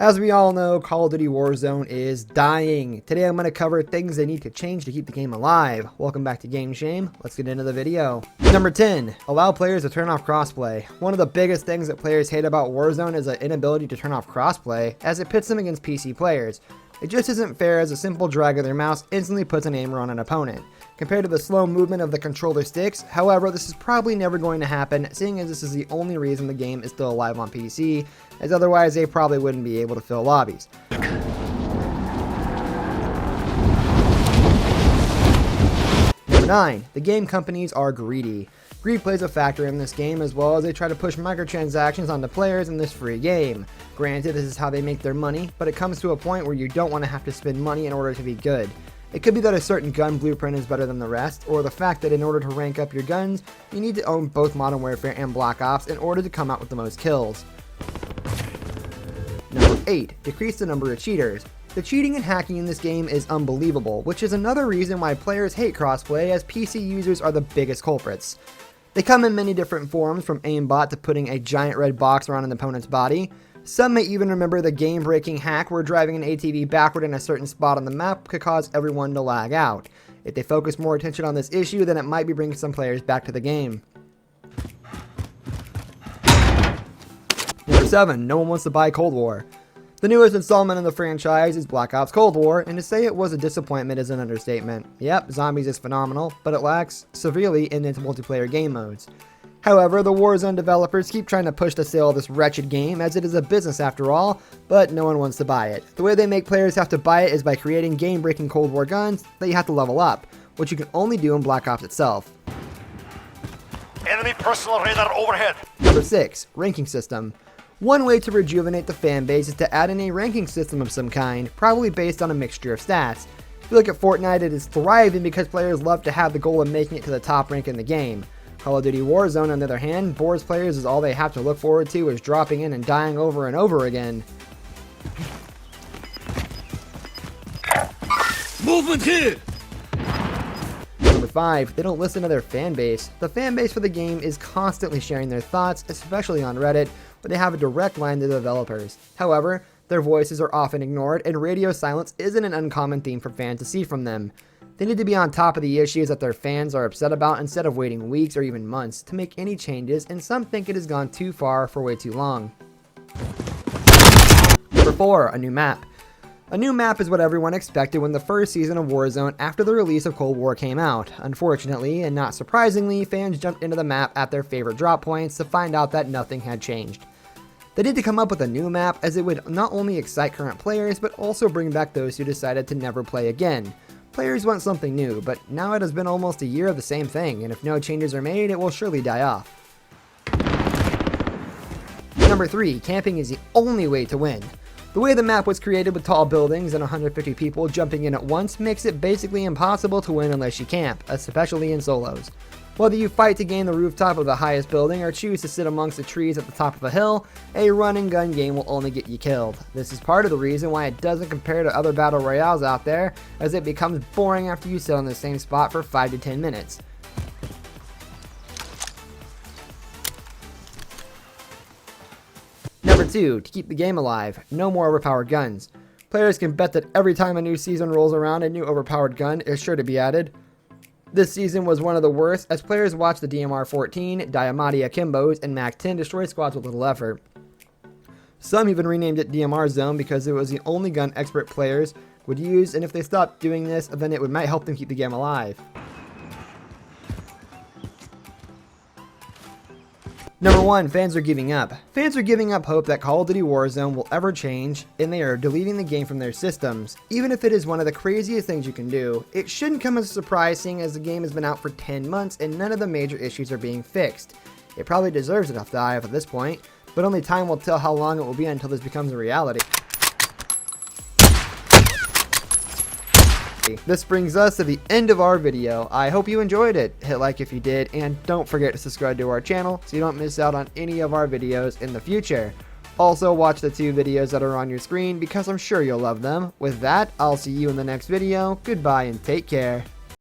As we all know, Call of Duty Warzone is dying. Today I'm going to cover things they need to change to keep the game alive. Welcome back to Game Shame. Let's get into the video. Number 10. Allow players to turn off crossplay. One of the biggest things that players hate about Warzone is the inability to turn off crossplay, as it pits them against PC players. It just isn't fair, as a simple drag of their mouse instantly puts an aimer on an opponent. Compared to the slow movement of the controller sticks, however, this is probably never going to happen, seeing as this is the only reason the game is still alive on PC, as otherwise they probably wouldn't be able to fill lobbies. Number 9. The game companies are greedy. Greed plays a factor in this game, as well as they try to push microtransactions onto players in this free game. Granted, this is how they make their money, but it comes to a point where you don't want to have to spend money in order to be good. It could be that a certain gun blueprint is better than the rest, or the fact that in order to rank up your guns, you need to own both Modern Warfare and Black Ops in order to come out with the most kills. Number 8. Decrease the number of cheaters. The cheating and hacking in this game is unbelievable, which is another reason why players hate crossplay, as PC users are the biggest culprits. They come in many different forms, from aimbot to putting a giant red box around an opponent's body. Some may even remember the game-breaking hack where driving an ATV backward in a certain spot on the map could cause everyone to lag out. If they focus more attention on this issue, then it might be bringing some players back to the game. Number 7. No one wants to buy Cold War. The newest installment in the franchise is Black Ops Cold War, and to say it was a disappointment is an understatement. Yep, zombies is phenomenal, but it lacks severely in its multiplayer game modes. However, the Warzone developers keep trying to push the sale of this wretched game, as it is a business after all, but no one wants to buy it. The way they make players have to buy it is by creating game-breaking Cold War guns that you have to level up, which you can only do in Black Ops itself. Enemy personal radar overhead. Number 6. Ranking system. One way to rejuvenate the fan base is to add in a ranking system of some kind, probably based on a mixture of stats. If you look at Fortnite, it is thriving because players love to have the goal of making it to the top rank in the game. Call of Duty Warzone, on the other hand, bores players, as all they have to look forward to is dropping in and dying over and over again. Movement here! Number 5. They don't listen to their fan base. The fan base for the game is constantly sharing their thoughts, especially on Reddit, where they have a direct line to the developers. However, their voices are often ignored, and radio silence isn't an uncommon theme for fans to see from them. They need to be on top of the issues that their fans are upset about instead of waiting weeks or even months to make any changes, and some think it has gone too far for way too long. Number 4. A new map. A new map is what everyone expected when the first season of Warzone after the release of Cold War came out. Unfortunately, and not surprisingly, fans jumped into the map at their favorite drop points to find out that nothing had changed. They need to come up with a new map, as it would not only excite current players, but also bring back those who decided to never play again. Players want something new, but now it has been almost a year of the same thing, and if no changes are made, it will surely die off. Number 3. Camping is the only way to win. The way the map was created with tall buildings and 150 people jumping in at once makes it basically impossible to win unless you camp, especially in solos. Whether you fight to gain the rooftop of the highest building or choose to sit amongst the trees at the top of a hill, a run and gun game will only get you killed. This is part of the reason why it doesn't compare to other battle royales out there, as it becomes boring after you sit on the same spot for 5 to 10 minutes. Number 2. To keep the game alive, no more overpowered guns. Players can bet that every time a new season rolls around, a new overpowered gun is sure to be added. This season was one of the worst, as players watched the DMR-14, Diamati Akimbos, and MAC-10 destroy squads with little effort. Some even renamed it DMR Zone because it was the only gun expert players would use, and if they stopped doing this, then it might help them keep the game alive. Number 1. Fans are giving up. Fans are giving up hope that Call of Duty Warzone will ever change, and they are deleting the game from their systems. Even if it is one of the craziest things you can do, it shouldn't come as a surprise, seeing as the game has been out for 10 months and none of the major issues are being fixed. It probably deserves enough to die off at this point, but only time will tell how long it will be until this becomes a reality. This brings us to the end of our video. I hope you enjoyed it. Hit like if you did, and don't forget to subscribe to our channel so you don't miss out on any of our videos in the future. Also, watch the 2 videos that are on your screen because I'm sure you'll love them. With that, I'll see you in the next video. Goodbye and take care.